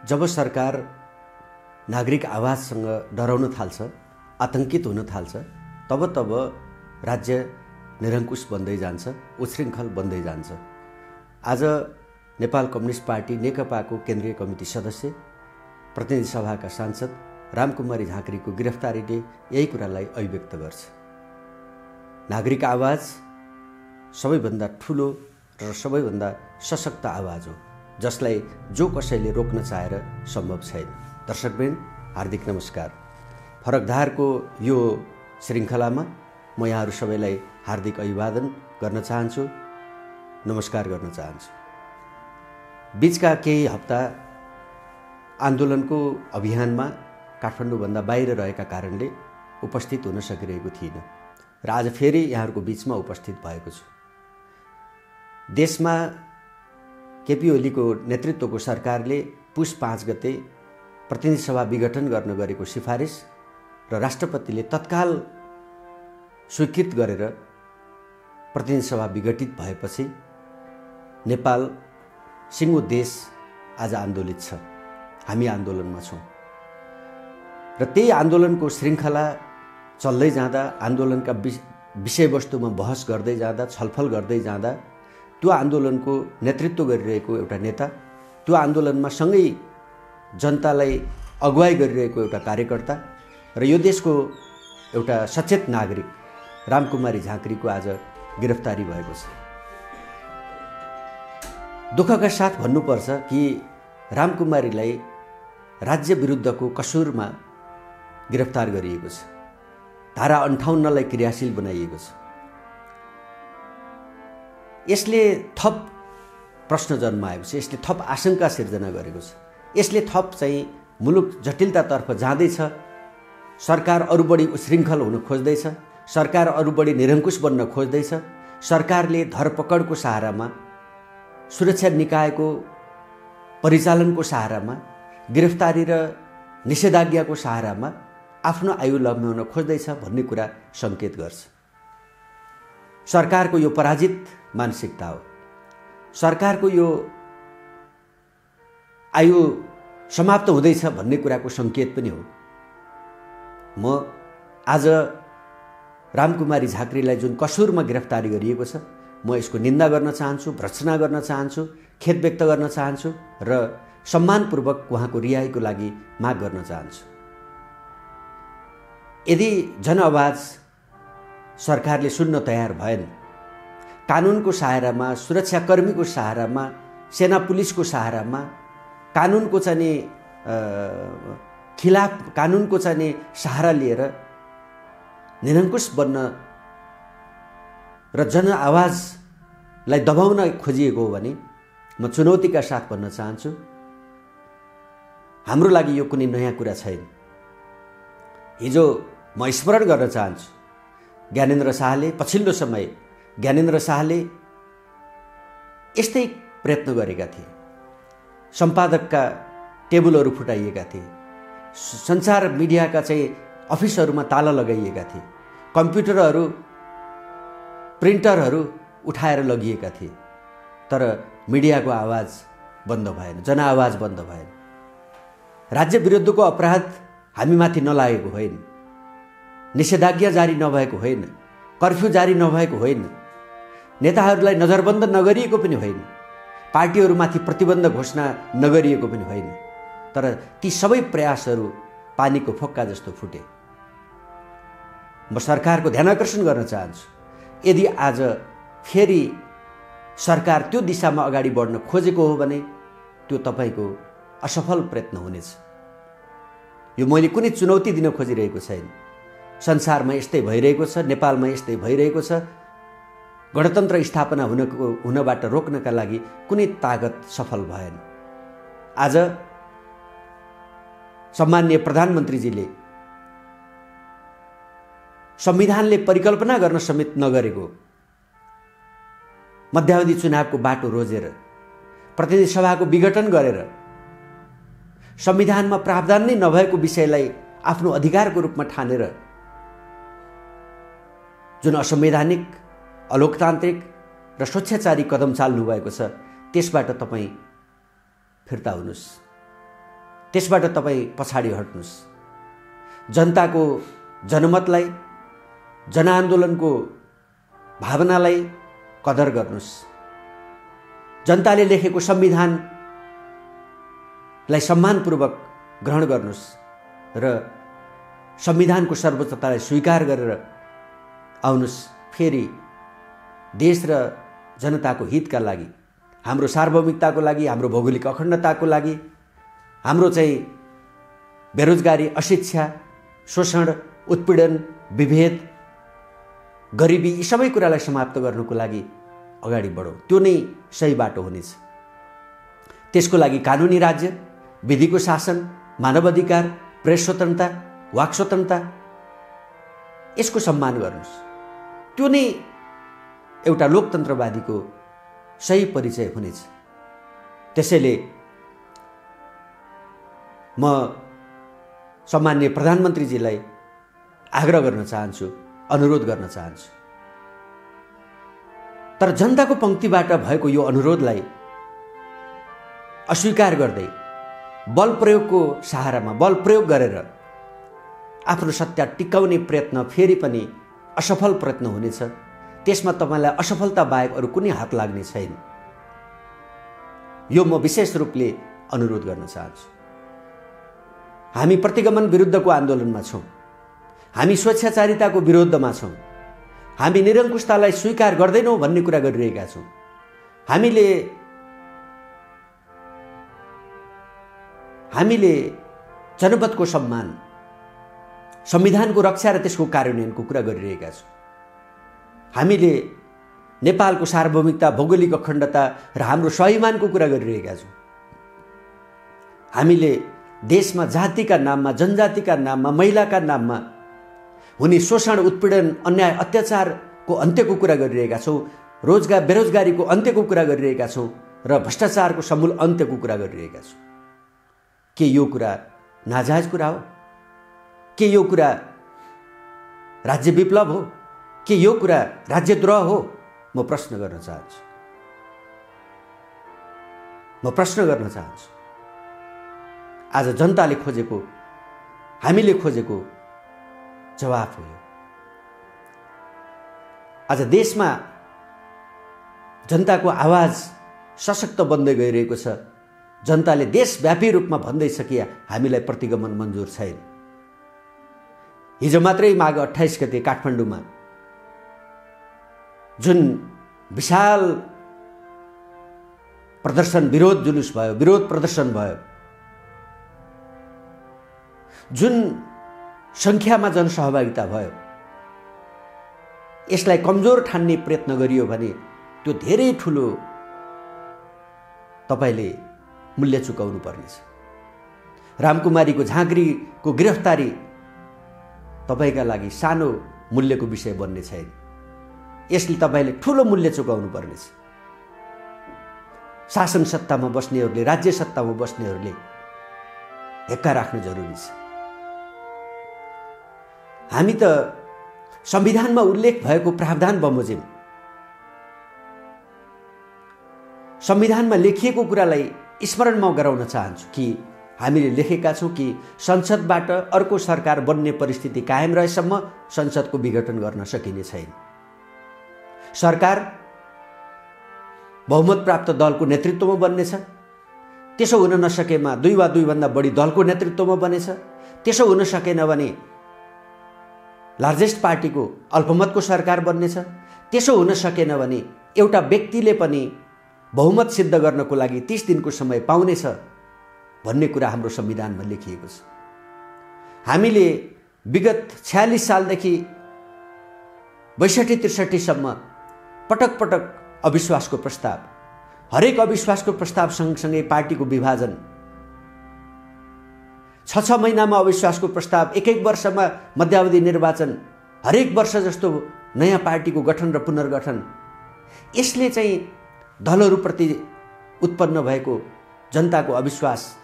जब सरकार नागरिक आवाजसँग डराउन थाल्छ, आतंकित हुन थाल्छ, तब राज्य निरङ्कुश बन्दै जान्छ, उच्छृङ्खल बन्दै जान्छ। आज नेपाल कम्युनिस्ट पार्टी नेकपाको केन्द्रीय कमिटी सदस्य, प्रतिनिधि सभाका सांसद रामकुमारी झाँक्रीको गिरफ्तारीले यही कुरालाई अभिव्यक्त गर्छ। नागरिक आवाज सबैभन्दा ठुलो र सबैभन्दा सशक्त आवाज हो, जसलाई जो कसैले रोक्न चाहेर सम्भव छैन। दर्शकवृन्द, हार्दिक नमस्कार। फरकधारको यो श्रृङ्खलामा म यहाँहरू सबैलाई हार्दिक अभिवादन गर्न चाहन्छु, नमस्कार गर्न चाहन्छु। बीचका केही हप्ता आन्दोलनको अभियानमा काठमाडौँभन्दा बाहिर रहेका कारणले उपस्थित हुन सकिरहेको थिइनँ र आज फेरि यहाँहरूको बीचमा उपस्थित भएको छु। देशमा केपी ओलीको नेतृत्वको सरकारले पुस 5 गते प्रतिनिधि सभा विघटन गर्न गरेको सिफारिस र राष्ट्रपतिले तत्काल स्वीकृत गरेर प्रतिनिधि सभा विघटित भएपछि नेपाल सिङ्गो देश आज आन्दोलित छ। हामी आन्दोलनमा छौँ र त्यही आन्दोलनको श्रृङ्खला चल्दै जाँदा, आन्दोलनका विषयवस्तुमा बहस गर्दै जाँदा, छलफल गर्दै जाँदा त्यो आन्दोलनको नेतृत्व गरिरहेको एउटा नेता, त्यो आन्दोलनमा सँगै जनतालाई अगुवाई गरिरहेको एउटा कार्यकर्ता र यो देशको एउटा सचेत नागरिक रामकुमारी झाँक्रीको आज गिरफ्तारी भएको छ। दुःखका साथ भन्नुपर्छ कि रामकुमारीलाई राज्य विरुद्धको कसुरमा गिरफ्तार गरिएको छ। धारा 58लाई क्रियाशील बनाइएको छ। यसले थप प्रश्न जन्माएको छ, यसले थप आशंका सिर्जना गरेको छ, यसले थप चाहिँ मुलुक जटिलतातर्फ जाँदैछ। सरकार अरू बढी उच्छृङ्खल हुन खोज्दैछ, सरकार अरू बढी निरङ्कुश बन्न खोज्दैछ। सरकारले धरपकडको सहारामा, सुरक्षा निकायको परिचालनको सहारामा, गिरफ्तारी र निषेधाज्ञाको सहारामा आफ्नो आयु लम्ब्याउन खोज्दैछ भन्ने कुरा सङ्केत गर्छ। सरकारको यो पराजित मानसिकता हो, सरकारको यो आयु समाप्त हुँदैछ भन्ने कुराको सङ्केत पनि हो। म आज रामकुमारी झाँक्रीलाई जुन कसुरमा गिरफ्तारी गरिएको छ, म यसको निन्दा गर्न चाहन्छु, भर्त्सना गर्न चाहन्छु, खेद व्यक्त गर्न चाहन्छु र सम्मानपूर्वक उहाँको रिहाईको लागि माग गर्न चाहन्छु। यदि जनआवाज सरकारले सुन्न तयार भएन, कानुनको सहारामा, सुरक्षाकर्मीको सहारामा, सेना पुलिसको सहारामा, कानुनको चाहिँ खिलाफ, कानुनको चाहिँ सहारा लिएर निरङ्कुश बन्न र जनआवाजलाई दबाउन खोजिएको हो भने म चुनौतीका साथ भन्न चाहन्छु, हाम्रो लागि यो कुनै नयाँ कुरा छैन। हिजो म स्मरण गर्न चाहन्छु, ज्ञानेन्द्र शाहले, पछिल्लो समय ज्ञानेन्द्र शाहले यस्तै प्रयत्न गरेका थिए। सम्पादकका टेबलहरू फुटाइएका थिए, सञ्चार मिडियाका चाहिँ अफिसहरूमा ताला लगाइएका थिए, कम्प्युटरहरू, प्रिन्टरहरू उठाएर लगिएका थिए, तर मिडियाको आवाज बन्द भएन, जनआवाज बन्द भएन। राज्य विरुद्धको अपराध हामीमाथि नलागेको होइन, निषेधाज्ञा जारी नभएको होइन, कर्फ्यू जारी नभएको होइन, नेताहरूलाई नजरबन्द नगरिएको पनि होइन, पार्टीहरूमाथि प्रतिबन्ध घोषणा नगरिएको पनि होइन, तर ती सबै प्रयासहरू पानीको फोक्का जस्तो फुटे। म सरकारको ध्यानाकर्षण गर्न चाहन्छु, यदि आज फेरि सरकार त्यो दिशामा अगाडि बढ्न खोजेको हो भने त्यो तपाईँको असफल प्रयत्न हुनेछ। यो मैले कुनै चुनौती दिन खोजिरहेको छैन। संसारमा यस्तै भइरहेको छ, नेपालमा यस्तै भइरहेको छ। गणतन्त्र स्थापना हुनबाट रोक्नका लागि कुनै तागत सफल भएन। आज सम्माननीय प्रधानमन्त्रीजीले संविधानले परिकल्पना गर्न समेत नगरेको मध्यावधि चुनावको बाटो रोजेर, प्रतिनिधि सभाको विघटन गरेर, संविधानमा प्रावधान नै नभएको विषयलाई आफ्नो अधिकारको रूपमा ठानेर जुन असंवैधानिक, अलोकतान्त्रिक र स्वेच्छाचारी कदम चाल्नु भएको छ, त्यसबाट तपाईँ फिर्ता हुनुहोस्। त्यसबाट तपाईँ पछाडि हट्नुहोस्। जनताको जनमतलाई, जनआन्दोलनको भावनालाई कदर गर्नुहोस्। जनताले लेखेको संविधानलाई सम्मानपूर्वक ग्रहण गर्नुहोस् र संविधानको सर्वोच्चतालाई स्वीकार गरेर आउनुहोस्। फेरि देश र जनताको हितका लागि, हाम्रो सार्वभौमिकताको लागि, हाम्रो भौगोलिक अखण्डताको लागि, हाम्रो चाहिँ बेरोजगारी, अशिक्षा, शोषण, उत्पीडन, विभेद, गरिबी यी सबै कुरालाई समाप्त गर्नको लागि अगाडि बढौँ। त्यो नै सही बाटो हुनेछ। त्यसको लागि कानुनी राज्य, विधिको शासन, मानव अधिकार, प्रेस स्वतन्त्रता, वाक स्वतन्त्रता यसको सम्मान गर्नुहोस्। त्यो नै एउटा लोकतन्त्रवादीको सही परिचय हुनेछ। त्यसैले म सम्माननीय प्रधानमन्त्रीजीलाई आग्रह गर्न चाहन्छु, अनुरोध गर्न चाहन्छु। तर जनताको पंक्तिबाट भएको यो अनुरोधलाई अस्वीकार गर्दै बल प्रयोगको सहारामा, बल प्रयोग गरेर आफ्नो सत्ता टिकाउने प्रयत्न फेरि पनि असफल प्रयत्न हुनेछ। त्यसमा तपाईँलाई असफलता बाहेक अरू कुनै हात लाग्ने छैन। यो म विशेष रूपले अनुरोध गर्न चाहन्छु। हामी प्रतिगमन विरुद्धको आन्दोलनमा छौँ। हामी स्वेच्छाचारिताको विरोधमा छौँ। हामी निरङ्कुशतालाई स्वीकार गर्दैनौँ भन्ने कुरा गरिरहेका छौँ। हामीले जनमतको सम्मान, संविधानको रक्षा र त्यसको कार्यान्वयनको कुरा गरिरहेका छौँ। हामीले नेपालको सार्वभौमिकता, भौगोलिक अखण्डता र हाम्रो स्वाभिमानको कुरा गरिरहेका छौँ। हामीले देशमा जातिका नाममा, जनजातिका नाममा, महिलाका नाममा हुने शोषण, उत्पीडन, अन्याय, अत्याचारको अन्त्यको कुरा गरिरहेका छौँ। बेरोजगारीको अन्त्यको कुरा गरिरहेका छौँ र भ्रष्टाचारको समूल अन्त्यको कुरा गरिरहेका छौँ। के यो कुरा नाजायज कुरा हो? के यो कुरा राज्य विप्लव हो? के यो कुरा राज्यद्रोह हो? म प्रश्न गर्न चाहन्छु। आज जनताले खोजेको, हामीले खोजेको जवाफ हो। आज देशमा जनताको आवाज सशक्त बन्दै गइरहेको छ। जनताले देशव्यापी रूपमा भन्दैछ कि हामीलाई प्रतिगमन मन्जुर छैन। हिजो मात्रै माघ 28 गते काठमाडौँमा जुन विशाल प्रदर्शन, विरोध जुलुस भयो, विरोध प्रदर्शन भयो, जुन संख्यामा जनसहभागिता भयो, यसलाई कमजोर ठान्ने प्रयत्न गरियो भने त्यो धेरै ठुलो तपाईले मूल्य चुकाउनु पर्नेछ। रामकुमारीको झाँक्रीको गिरफ्तारी तपाईका लागि सानो मूल्यको विषय बन्ने छैन। यसले तपाईले ठुलो मूल्य चुकाउनु पर्नेछ। शासन सत्तामा बस्नेहरूले, राज्य सत्तामा बस्नेहरूले हेक्का राख्नु जरुरी छ। हामी त संविधानमा उल्लेख भएको प्रावधान बमोजिम, संविधानमा लेखिएको कुरालाई स्मरणमा गराउन चाहन्छु कि हामीले लेखेका छौँ कि संसदबाट अर्को सरकार बन्ने परिस्थिति कायम रहेसम्म संसदको विघटन गर्न सकिने छैन। सरकार बहुमत प्राप्त दलको नेतृत्वमा बन्नेछ। त्यसो हुन नसकेमा दुई वा दुईभन्दा बढी दलको नेतृत्वमा बनेछ। त्यसो हुन सकेन भने लार्जेस्ट पार्टीको अल्पमतको सरकार बन्नेछ। त्यसो हुन सकेन भने एउटा व्यक्तिले पनि बहुमत सिद्ध गर्नको लागि 30 दिनको समय पाउनेछ भन्ने कुरा हाम्रो संविधानमा लेखिएको छ। हामीले विगत 46 सालदेखि 62-63 सम्म पटक पटक अविश्वासको प्रस्ताव, हरेक अविश्वासको प्रस्ताव सँगसँगै पार्टीको विभाजन, 6 महिनामा अविश्वासको प्रस्ताव, 1 वर्षमा मध्यावधि निर्वाचन, हरेक वर्ष जस्तो नयाँ पार्टीको गठन र पुनर्गठन, यसले चाहिँ दलहरूप्रति उत्पन्न भएको जनताको अविश्वास,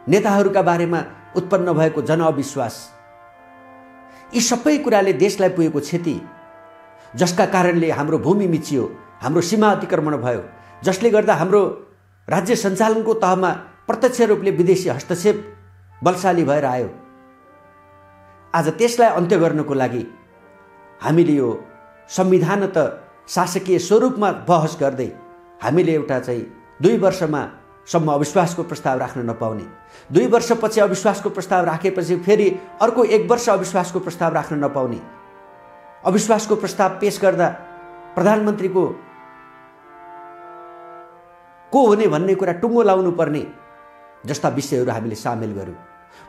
नेताहरूका बारेमा उत्पन्न भएको जनअविश्वास, यी सबै कुराले देशलाई पुगेको क्षति, जसका कारणले हाम्रो भूमि मिचियो, हाम्रो सीमा अतिक्रमण भयो, जसले गर्दा हाम्रो राज्य सञ्चालनको तहमा प्रत्यक्ष रूपले विदेशी हस्तक्षेप बलशाली भएर आयो। आज त्यसलाई अन्त्य गर्नको लागि हामीले यो संविधान त शासकीय स्वरूपमा बहस गर्दै हामीले एउटा चाहिँ 2 वर्षमा सम्म अविश्वासको प्रस्ताव राख्न नपाउने, 2 वर्षपछि अविश्वासको प्रस्ताव राखेपछि फेरि अर्को 1 वर्ष अविश्वासको प्रस्ताव राख्न नपाउने, अविश्वासको प्रस्ताव पेश गर्दा प्रधानमन्त्रीको को हुने भन्ने कुरा टुङ्गो लाउनु पर्ने जस्ता विषयहरू हामीले सामेल गर्यौँ।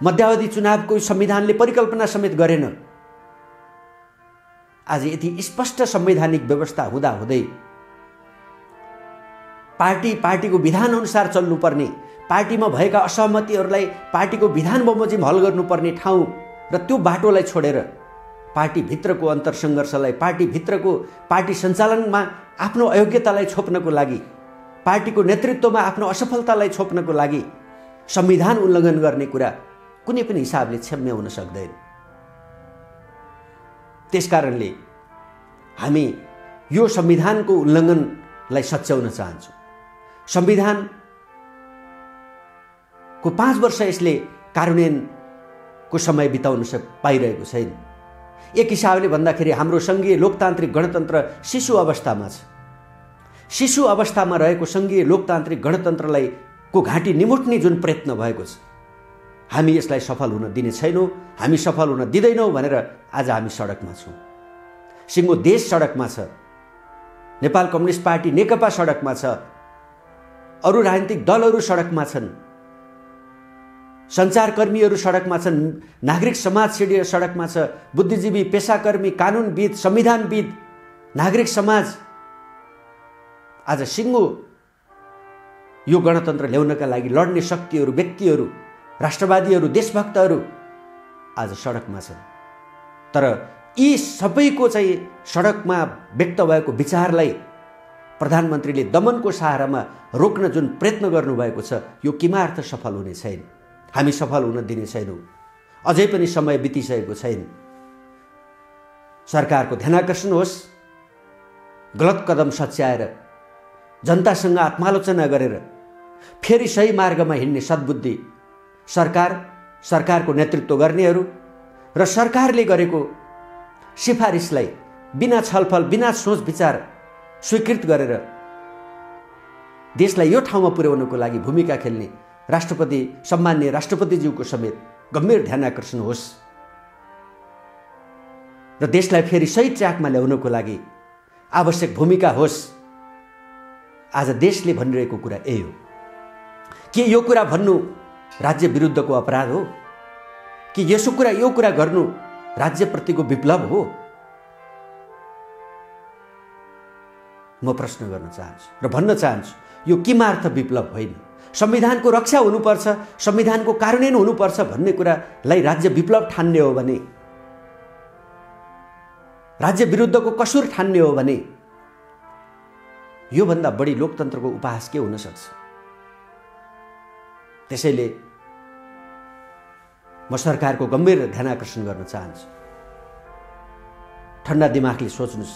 मध्यावधि चुनावको संविधानले परिकल्पना समेत गरेन। आज यति स्पष्ट संवैधानिक व्यवस्था हुँदाहुँदै पार्टीको विधान अनुसार चल्नुपर्ने, पार्टीमा भएका असहमतिहरूलाई पार्टीको विधान बमोजिम हल गर्नुपर्ने ठाउँ र त्यो बाटोलाई छोडेर पार्टीभित्रको अन्तरसङ्घर्षलाई, पार्टी सञ्चालनमा आफ्नो अयोग्यतालाई छोप्नको लागि, पार्टीको नेतृत्वमा आफ्नो असफलतालाई छोप्नको लागि संविधान उल्लङ्घन गर्ने कुरा कुनै पनि हिसाबले क्षम्य हुन सक्दैन। त्यसकारणले हामी यो संविधानको उल्लङ्घनलाई सच्याउन चाहन्छौँ। संविधानको 5 वर्ष यसले कार्यान्वयनको समय बिताउन पाइरहेको छैन। एक हिसाबले भन्दाखेरि हाम्रो सङ्घीय लोकतान्त्रिक गणतन्त्र शिशु अवस्थामा छ। शिशु अवस्थामा रहेको सङ्घीय लोकतान्त्रिक गणतन्त्रलाई को घाँटी निमुट्ने जुन प्रयत्न भएको छ, हामी यसलाई सफल हुन दिने छैनौँ, हामी सफल हुन दिँदैनौँ भनेर आज हामी सडकमा छौँ। सिङ्गो देश सडकमा छ, नेपाल कम्युनिस्ट पार्टी नेकपा सडकमा छ, अरू राजनीतिक दलहरू सडकमा छन्, सञ्चारकर्मीहरू सडकमा छन्, नागरिक समाज सडकमा छ, बुद्धिजीवी, पेसाकर्मी, कानुनविद, संविधानविद, नागरिक समाज आज सिङ्गो यो गणतन्त्र ल्याउनका लागि लड्ने शक्तिहरू, व्यक्तिहरू, राष्ट्रवादीहरू, देशभक्तहरू आज सडकमा छन्। तर यी सबैको चाहिँ सडकमा व्यक्त भएको विचारलाई प्रधानमन्त्रीले दमनको सहारामा रोक्न जुन प्रयत्न गर्नुभएको छ, यो किमार्थ सफल हुने छैन। हामी सफल हुन दिने छैनौँ। अझै पनि समय बितिसकेको छैन। सरकारको ध्यानाकर्षण होस्, गलत कदम सच्याएर जनतासँग आत्मालोचना गरेर फेरि सही मार्गमा हिँड्ने सद्बुद्धि सरकारको नेतृत्व गर्नेहरू र सरकारले गरेको सिफारिसलाई बिना छलफल, बिना सोच विचार स्वीकृत गरेर देशलाई यो ठाउँमा पुर्याउनको लागि भूमिका खेल्ने सम्माननीय राष्ट्रपतिज्यूको समेत गम्भीर ध्यानाकर्षण होस् र देशलाई फेरि सही ट्र्याकमा ल्याउनको लागि आवश्यक भूमिका होस्। आज देशले भनिरहेको कुरा यही हो। के यो कुरा भन्नु राज्य विरुद्धको अपराध हो? कि यो कुरा गर्नु राज्यप्रतिको विप्लव हो? म प्रश्न गर्न चाहन्छु र भन्न चाहन्छु, यो किमार्थ विप्लव होइन। संविधानको रक्षा हुनुपर्छ, संविधानको कार्यान्वयन हुनुपर्छ भन्ने कुरालाई राज्य विप्लव ठान्ने हो भने, राज्य विरुद्धको कसुर ठान्ने हो भने योभन्दा बढी लोकतन्त्रको उपहास के हुन सक्छ? त्यसैले म सरकारको गम्भीर ध्यानाकर्षण गर्न चाहन्छु। ठन्डा दिमागले सोच्नुस्,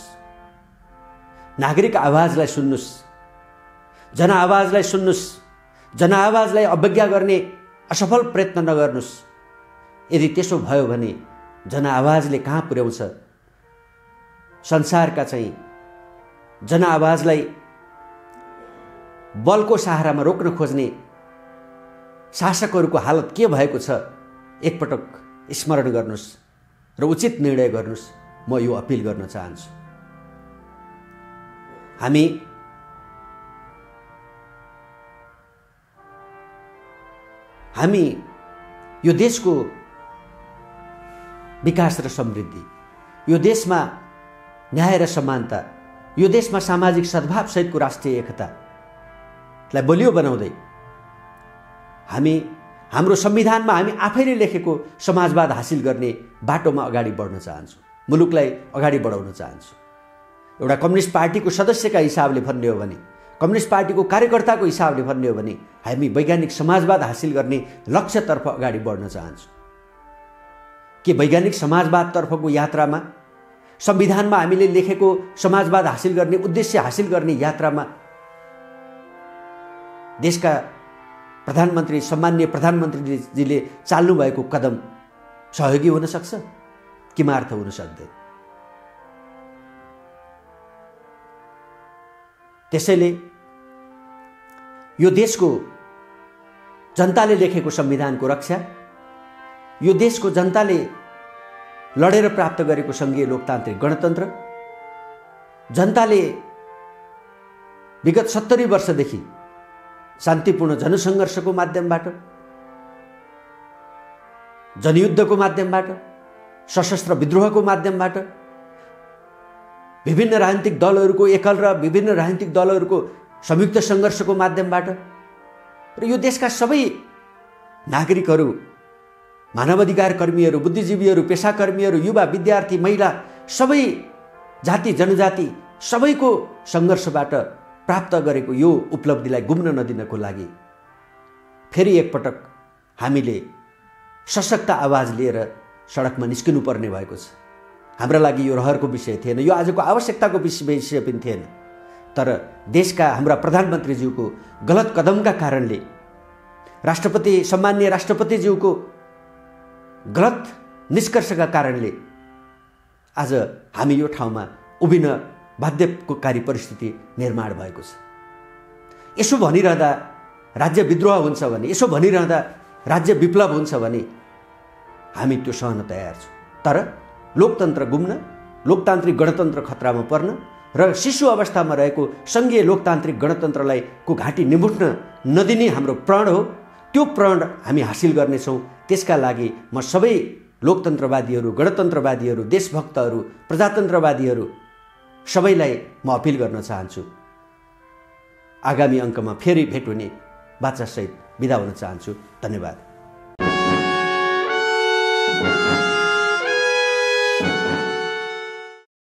नागरिक आवाजलाई सुन्नुस्, जनआवाजलाई सुन्नुस्, जनआवाजलाई अवज्ञा गर्ने असफल प्रयत्न नगर्नुस्। यदि त्यसो भयो भने जनआवाजले कहाँ पुर्याउँछ? संसारका चाहिँ जनआवाजलाई बलको सहारामा रोक्न खोज्ने शासकहरूको हालत के भएको छ एकपटक स्मरण गर्नुस् र उचित निर्णय गर्नुस्। म यो अपिल गर्न चाहन्छु। हामी यो देशको विकास र समृद्धि, यो देशमा न्याय र समानता, यो देशमा सामाजिक सद्भाव सहितको राष्ट्रिय एकतालाई बलियो बनाउँदै हाम्रो संविधानमा हामी आफैले लेखेको समाजवाद हासिल गर्ने बाटोमा अगाडि बढ्न चाहन्छौँ, मुलुकलाई अगाडि बढाउन चाहन्छौँ। एउटा कम्युनिस्ट पार्टीको सदस्यका हिसाबले भन्ने हो भने, कम्युनिस्ट पार्टीको कार्यकर्ताको हिसाबले भन्ने हो भने हामी वैज्ञानिक समाजवाद हासिल गर्ने लक्ष्यतर्फ अगाडि बढ्न चाहन्छौँ। के वैज्ञानिक समाजवादतर्फको यात्रामा, संविधानमा हामीले लेखेको समाजवाद हासिल गर्ने उद्देश्य हासिल गर्ने यात्रामा देशका प्रधानमन्त्री सम्माननीय प्रधानमन्त्रीजीले चाल्नुभएको कदम सहयोगी हुन सक्छ, किमार्थ हुन सक्दैन। त्यसैले यो देशको जनताले लेखेको संविधानको रक्षा, यो देशको जनताले लडेर प्राप्त गरेको सङ्घीय लोकतान्त्रिक गणतन्त्र, जनताले विगत 70 वर्षदेखि शान्तिपूर्ण जनसङ्घर्षको माध्यमबाट, जनयुद्धको माध्यमबाट, सशस्त्र विद्रोहको माध्यमबाट, विभिन्न राजनीतिक दलहरूको एकल र विभिन्न राजनीतिक दलहरूको संयुक्त सङ्घर्षको माध्यमबाट र यो देशका सबै नागरिकहरू, मानवाधिकार कर्मीहरू, बुद्धिजीवीहरू, पेसाकर्मीहरू, युवा, विद्यार्थी, महिला, सबै जाति जनजाति सबैको सङ्घर्षबाट प्राप्त गरेको यो उपलब्धिलाई गुम्न नदिनको लागि फेरि एकपटक हामीले सशक्त आवाज लिएर सडकमा निस्किनु पर्ने भएको छ। हाम्रा लागि यो रहरको विषय थिएन, यो आजको आवश्यकताको विषय पनि थिएन। तर देशका हाम्रा प्रधानमन्त्रीज्यूको गलत कदमका कारणले, सम्माननीय राष्ट्रपतिज्यूको गलत निष्कर्षका कारणले आज हामी यो ठाउँमा उभिन बाध्यकारी परिस्थिति निर्माण भएको छ। यसो भनिरहँदा राज्य विद्रोह हुन्छ भने, यसो भनिरहँदा राज्य विप्लव हुन्छ भने हामी त्यो सहन तयार छौँ। तर लोकतन्त्र गुम्न, लोकतान्त्रिक गणतन्त्र खतरामा पर्न र शिशु अवस्थामा रहेको सङ्घीय लोकतान्त्रिक गणतन्त्रलाई को घाँटी निमुट्न नदिने हाम्रो प्रण हो। त्यो प्रण हामी हासिल गर्नेछौँ। त्यसका लागि म सबै लोकतन्त्रवादीहरू, गणतन्त्रवादीहरू, देशभक्तहरू, प्रजातन्त्रवादीहरू सबैलाई म अपिल गर्न चाहन्छु। आगामी अङ्कमा फेरि भेट हुने बाचासहित बिदा हुन चाहन्छु। धन्यवाद।